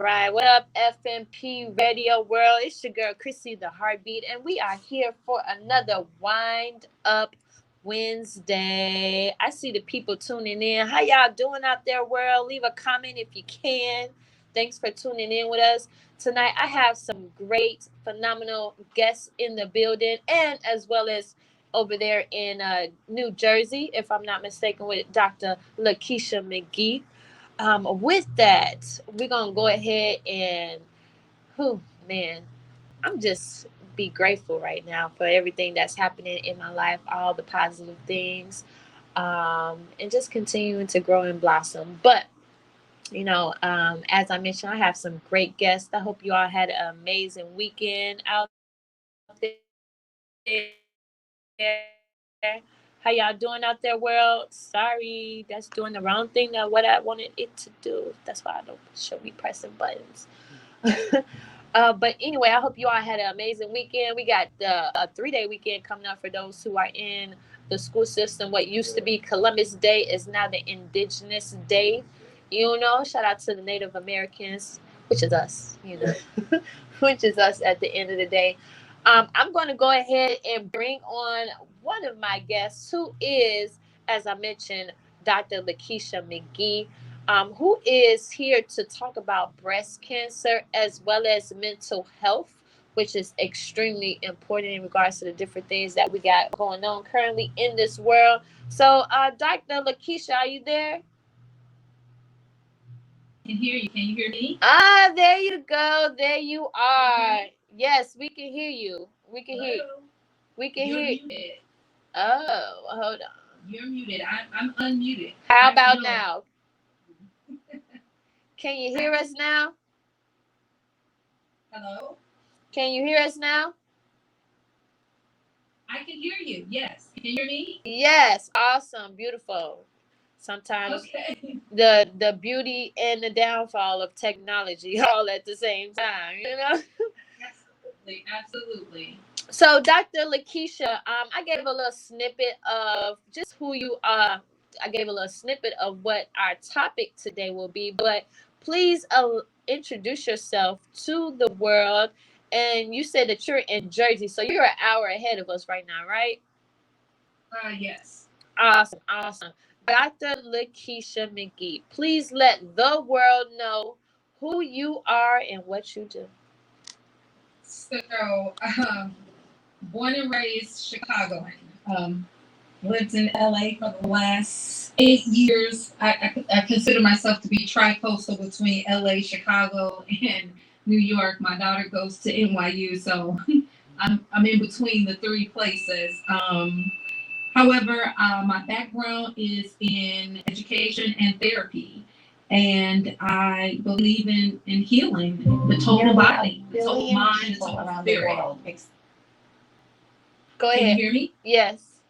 Right, what up, FMP Radio World? It's your girl, Krissy the HeartBeat, and we are here for another Wind Up Wednesday. I see the people tuning in. How y'all doing out there, world? Leave a comment if you can. Thanks for tuning in with us. Tonight, I have some great, phenomenal guests in the building, and as well as over there in New Jersey, if I'm not mistaken, with Dr. Lakeisha McGee. With that, we're gonna go ahead and, man, I'm just be grateful right now for everything that's happening in my life, all the positive things, and just continuing to grow and blossom. But as I mentioned, I have some great guests. I hope you all had an amazing weekend out there. How y'all doing out there, world? Sorry, that's doing the wrong thing of what I wanted it to do. That's why I don't show me pressing buttons. But anyway, I hope you all had an amazing weekend. We got a 3-day weekend coming up for those who are in the school system. What used to be Columbus Day is now the Indigenous Day. Shout out to the Native Americans, which is us, which is us at the end of the day. I'm going to go ahead and bring on one of my guests who is, as I mentioned, Dr. Lakeisha McGee, who is here to talk about breast cancer as well as mental health, which is extremely important in regards to the different things that we got going on currently in this world. So, Dr. Lakeisha, are you there? I can hear you. Can you hear me? There you go. There you are. Okay. Yes, we can hear you. We can hear you. We can hear you. Muted. Oh, hold on. You're muted. I'm unmuted. How about now? Can you hear us now? Hello? Can you hear us now? I can hear you. Yes. Can you hear me? Yes. Awesome. Beautiful. Sometimes the beauty and the downfall of technology all at the same time, Absolutely. Absolutely. So, Dr. Lakeisha, I gave a little snippet of just who you are. I gave a little snippet of what our topic today will be, but please introduce yourself to the world. And you said that you're in Jersey, so you're an hour ahead of us right now, right? Yes. Awesome, awesome. Dr. Lakeisha McGee, please let the world know who you are and what you do. So, born and raised Chicagoan. Lived in LA for the last 8 years. I consider myself to be tri-coastal between LA, Chicago, and New York. My daughter goes to NYU, so I'm in between the three places. However, my background is in education and therapy, and I believe in healing the total body, the total mind, the total spirit. Go ahead. Can you hear me? Yes.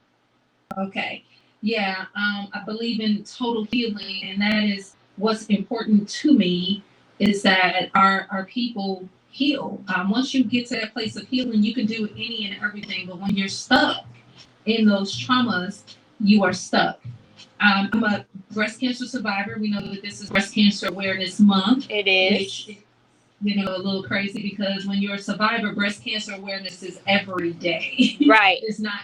Okay. Yeah, I believe in total healing, and that is what's important to me, is that our people heal. Once you get to that place of healing, you can do any and everything, but when you're stuck in those traumas, you are stuck. I'm a breast cancer survivor. We know that this is Breast Cancer Awareness Month. It is. Which, a little crazy, because when you're a survivor, breast cancer awareness is every day. Right. It's not,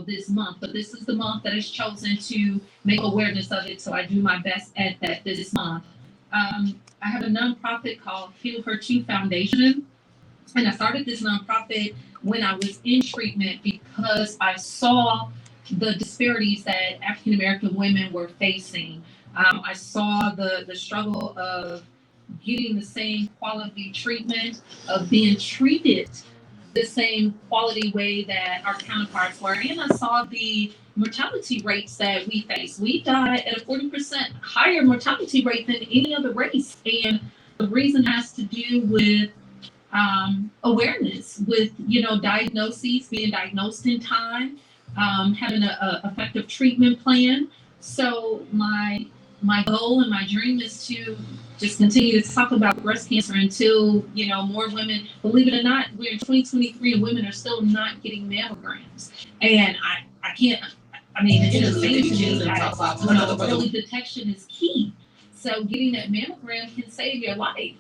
this month, but this is the month that is chosen to make awareness of it. So I do my best at that this month. I have a nonprofit called Heal Her Too Foundation. And I started this nonprofit when I was in treatment because I saw the disparities that African American women were facing. I saw the struggle of getting the same quality treatment, of being treated the same quality way that our counterparts were. And I saw the mortality rates that we face. We die at a 40% higher mortality rate than any other race. And the reason has to do with awareness, with diagnoses, being diagnosed in time, having an effective treatment plan. So my goal and my dream is to just continue to talk about breast cancer until more women. Believe it or not, we're in 2023 and women are still not getting mammograms. And I can't. I mean, it's just early detection is key. So getting that mammogram can save your life.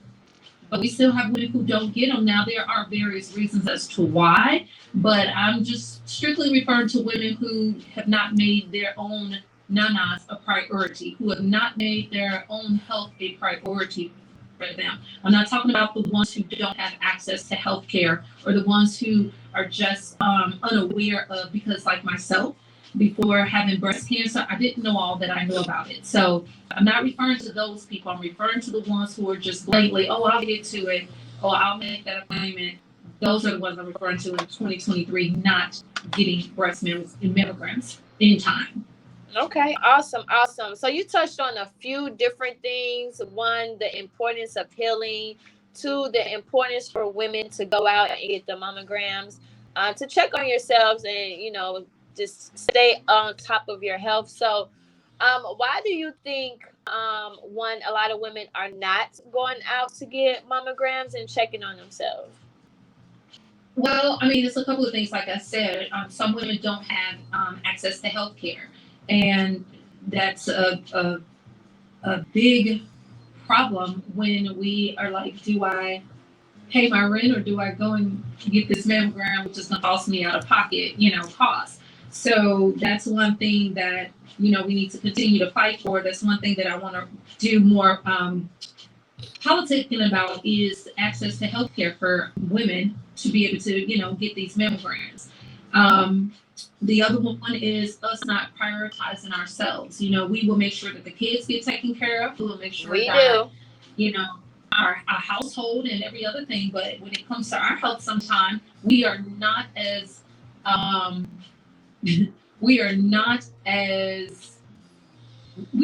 But we still have women who don't get them. Now, there are various reasons as to why, but I'm just strictly referring to women who have not made their own nanas a priority, who have not made their own health a priority for them. I'm not talking about the ones who don't have access to health care or the ones who are just unaware of, because like myself, before having breast cancer, I didn't know all that I knew about it. So I'm not referring to those people. I'm referring to the ones who are just blatantly, oh, I'll get to it. Oh, I'll make that appointment. Those are the ones I'm referring to in 2023, not getting breast mammograms in time. Okay, awesome, awesome. So you touched on a few different things. One, the importance of healing. Two, the importance for women to go out and get the mammograms, to check on yourselves and, just stay on top of your health. So, why do you think, one, a lot of women are not going out to get mammograms and checking on themselves? Well, I mean, it's a couple of things. Like I said, some women don't have access to health care, and that's a big problem when we are like, do I pay my rent or do I go and get this mammogram, which is going to cost me out of pocket, cost. So that's one thing that, we need to continue to fight for. That's one thing that I want to do more politicking about, is access to healthcare for women to be able to, get these mammograms. The other one is us not prioritizing ourselves. We will make sure that the kids get taken care of. We will make sure that, our household and every other thing. But when it comes to our health, sometimes we are not as we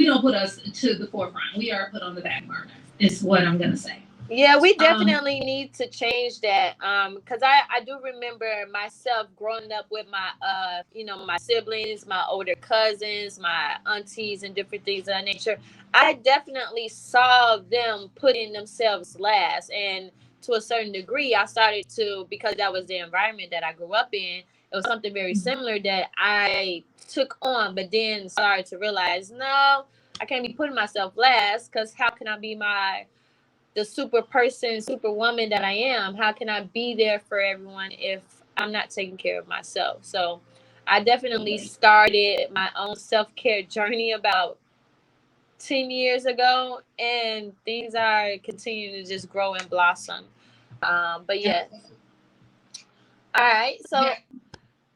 don't put us to the forefront. We are put on the back burner, is what I'm gonna say. Yeah, we definitely need to change that. Because I do remember myself growing up with my my siblings, my older cousins, my aunties, and different things of that nature. I definitely saw them putting themselves last, and to a certain degree, I started to, because that was the environment that I grew up in. It was something very similar that I took on, but then started to realize, no, I can't be putting myself last, because how can I be the super person, superwoman that I am? How can I be there for everyone if I'm not taking care of myself? So I definitely started my own self-care journey about 10 years ago, and things are continuing to just grow and blossom. But yeah. All right. So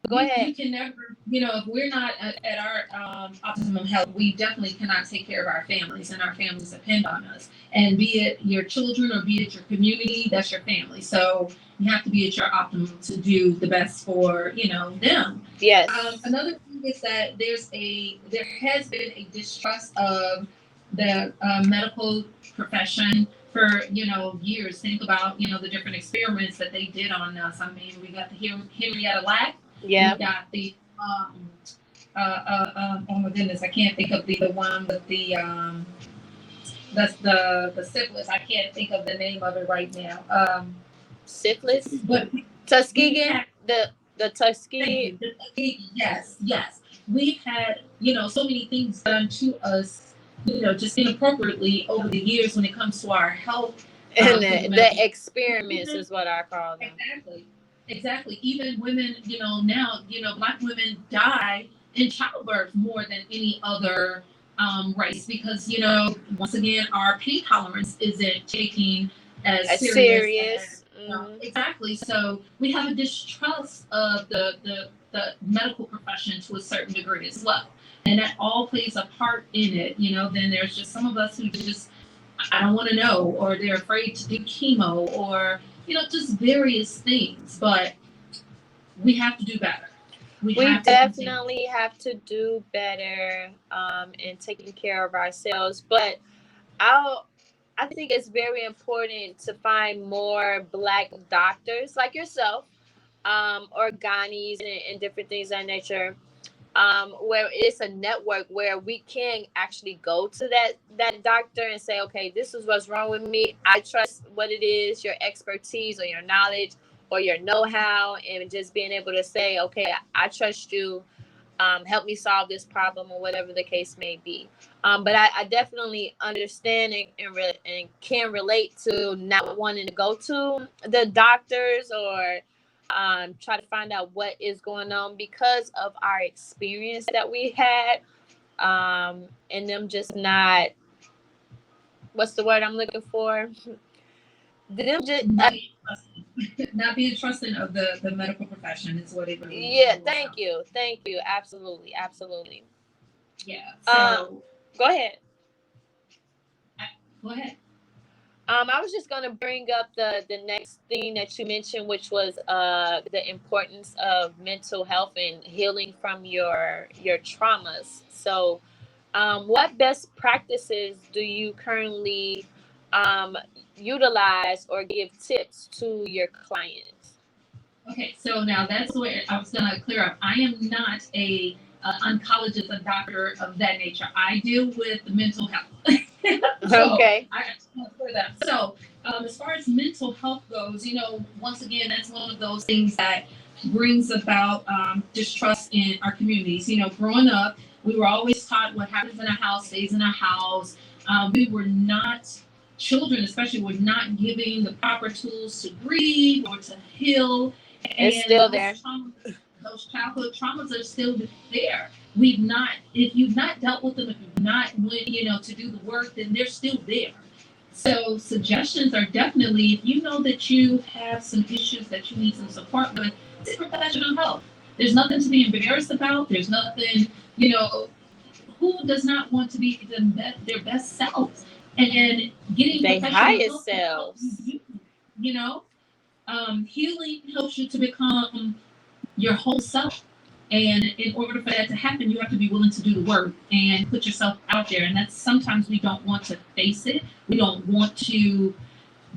go ahead. You can never, if we're not at our optimum health, we definitely cannot take care of our families, and our families depend on us. And be it your children or be it your community, that's your family. So you have to be at your optimum to do the best for, them. Yes. Another thing is that there has been a distrust of the medical profession for years. Think about the different experiments that they did on us. I mean, we got the Henrietta Lack. Yeah. We got the oh my goodness, I can't think of the one with the that's the syphilis. I can't think of the name of it right now. Syphilis, but Tuskegee, the Tuskegee. Yes. We've had so many things done to us, just inappropriately over the years when it comes to our health. And the experiments is what I call them. Exactly. Even women, now, Black women die in childbirth more than any other race, because, once again, our pain tolerance isn't taking as serious. Exactly. So we have a distrust of the medical profession to a certain degree as well. And that all plays a part in it. Then there's just some of us who just, I don't want to know, or they're afraid to do chemo, or just various things. But we have to do better. We definitely have to do better in taking care of ourselves. But I think it's very important to find more Black doctors like yourself, or gynaes and different things of that nature. Where it's a network where we can actually go to that doctor and say, okay, this is what's wrong with me. I trust what it is, your expertise or your knowledge or your know-how, and just being able to say, okay, I trust you. help me solve this problem or whatever the case may be. But I definitely understand and can relate to not wanting to go to the doctors or try to find out what is going on because of our experience that we had, and them just not, what's the word I'm looking for? Them just not being trusting of the medical profession is what it really yeah. Thank you. Absolutely. Yeah. So go ahead. Go ahead. I was just gonna bring up the next thing that you mentioned, which was the importance of mental health and healing from your traumas. So, what best practices do you currently um, utilize or give tips to your clients? Okay, so now that's where I was gonna clear up. I am not a oncologist, a doctor of that nature. I deal with mental health. So Okay. I got to clear that. So as far as mental health goes, once again, that's one of those things that brings about distrust in our communities. Growing up, we were always taught what happens in a house stays in a house. We were not children, especially, were not given the proper tools to grieve or to heal. And it's still there. Those childhood traumas are still there. We've not, if you've not dealt with them, if you've not went, to do the work, then they're still there. So suggestions are definitely, if you know that you have some issues that you need some support with, seek professional help. There's nothing to be embarrassed about. There's nothing, who does not want to be their best selves? And getting their professional highest help selves. Healing helps you to become your whole self. And in order for that to happen, you have to be willing to do the work and put yourself out there. And that's sometimes we don't want to face it. We don't want to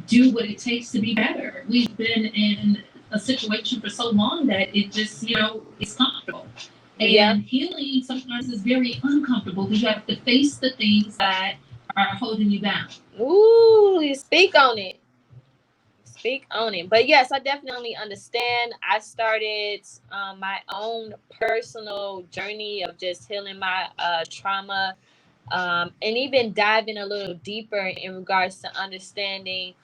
do what it takes to be better. We've been in a situation for so long that it just, is comfortable. And healing sometimes is very uncomfortable because you have to face the things that are holding you down. Ooh, you speak on it. But yes, I definitely understand. I started my own personal journey of just healing my trauma, and even diving a little deeper in regards to understanding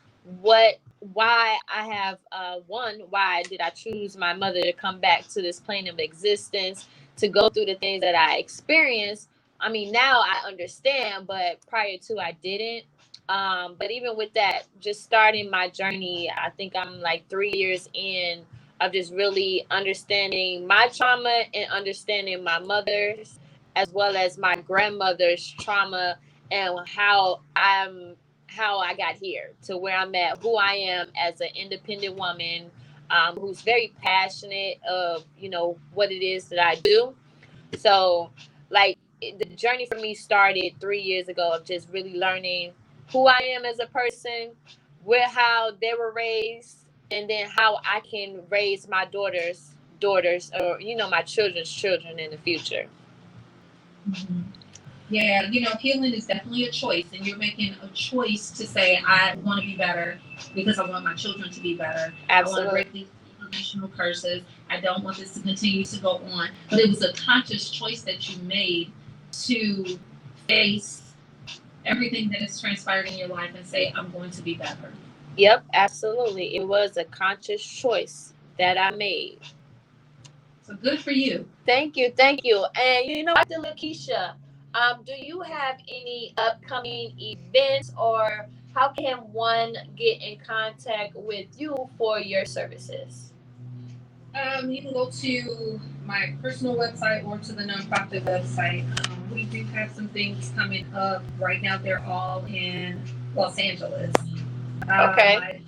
why I have why did I choose my mother to come back to this plane of existence to go through the things that I experienced. I mean, now I understand, but prior to I didn't. But even with that, just starting my journey, I think I'm like 3 years in of just really understanding my trauma and understanding my mother's as well as my grandmother's trauma and how I got here to where I'm at, who I am as an independent woman, who's very passionate of what it is that I do. So, like, the journey for me started 3 years ago of just really learning who I am as a person, how they were raised, and then how I can raise my daughters, or my children's children in the future. Mm-hmm. Yeah, healing is definitely a choice, and you're making a choice to say, I want to be better because I want my children to be better. Absolutely. I want to break these generational curses. I don't want this to continue to go on. But it was a conscious choice that you made to face everything that has transpired in your life and say, I'm going to be better. Yep, absolutely. It was a conscious choice that I made. So good for you. Thank you. And Dr. Lakeisha, do you have any upcoming events, or how can one get in contact with you for your services? You can go to my personal website or to the nonprofit website. We do have some things coming up. Right now, they're all in Los Angeles. Okay.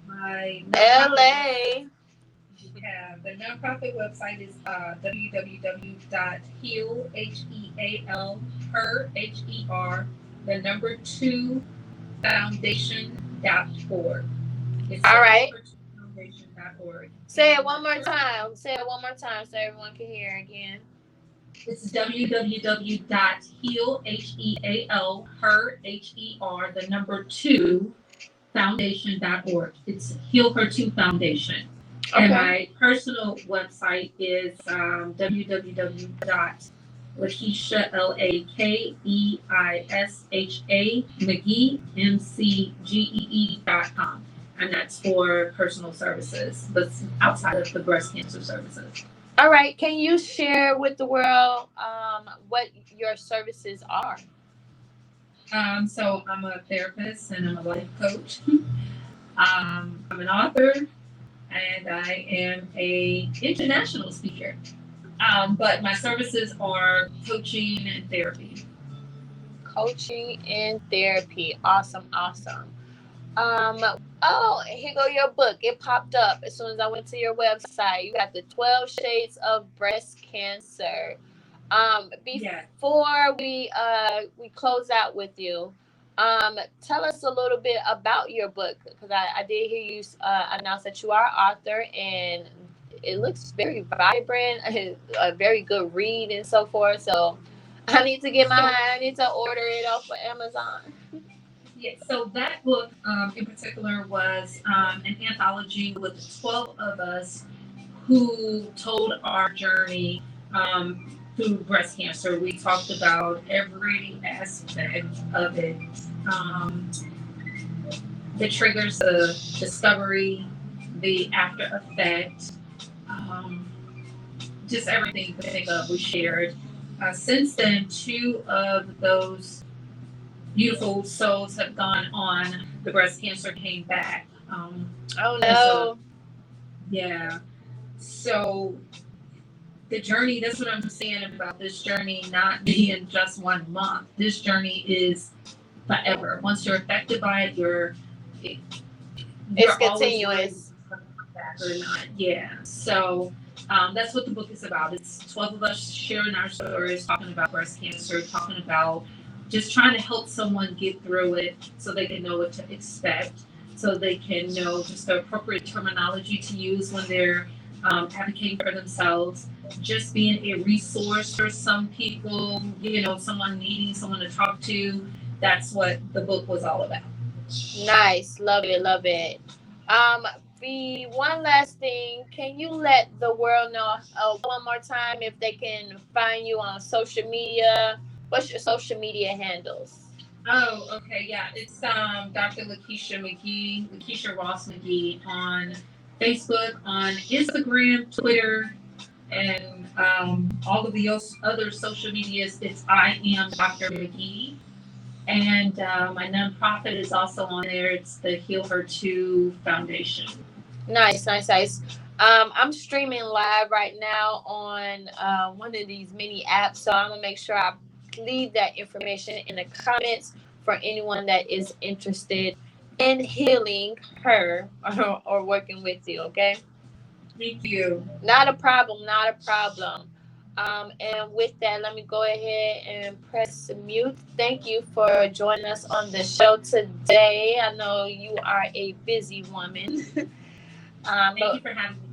My LA. Yeah, the nonprofit website is www.heal, H-E-A-L, her, H-E-R, the number 2 foundation.org. It's all right. Foundation.org. Say it one more time. Say it one more time so everyone can hear again. It's www.heal, H-E-A-L, her, H-E-R, the number 2 foundation.org. It's Heal Her 2 Foundation. And Okay. my personal website is www.lakeisha, LAKEISHA, McGee, McGee.com. And that's for personal services, but outside of the breast cancer services. All right. Can you share with the world what your services are? So I'm a therapist and I'm a life coach. I'm an author and I am a international speaker. But my services are coaching and therapy. Coaching and therapy. Awesome. Awesome. Um, oh, here go your book. It popped up as soon as I went to your website. You got the 12 Shades of Breast Cancer. Yeah. Before we close out with you, tell us a little bit about your book because I did hear you announce that you are an author and it looks very vibrant, a very good read and so forth. So I need to get mine. I need to order it off of Amazon. Yeah, so that book in particular was an anthology with 12 of us who told our journey through breast cancer. We talked about every aspect of it, um, the triggers, the discovery, the after effect, um, just everything you could think of, we shared. Since then, two of those beautiful souls have gone on. The breast cancer came back. Oh And so, no. yeah. So the journey, that's what I'm saying about this journey not being just 1 month. This journey is forever. Once you're affected by it, it, It's you're always wondering if continuous. it's going to come back or not. Yeah. So that's what the book is about. It's 12 of us sharing our stories, talking about breast cancer, talking about just trying to help someone get through it so they can know what to expect, so they can know just the appropriate terminology to use when they're advocating for themselves, just being a resource for some people, someone needing someone to talk to. That's what the book was all about. Nice. Love it. Love it. Um, the one last thing, can you let the world know one more time if they can find you on social media? What's your social media handles? Oh, okay, yeah. It's Dr. Lakeisha McGee, Lakeisha Ross McGee on Facebook, on Instagram, Twitter, and all of the other social medias. It's I am Dr. McGee. And my nonprofit is also on there. It's the Heal Her 2 Foundation. Nice, nice, nice. I'm streaming live right now on one of these mini apps, so I'm gonna make sure I leave that information in the comments for anyone that is interested in healing her or working with you. Okay. Thank you. Not a problem. Not a problem. And with that, let me go ahead and press mute. Thank you for joining us on the show today. I know you are a busy woman. Thank you for having me.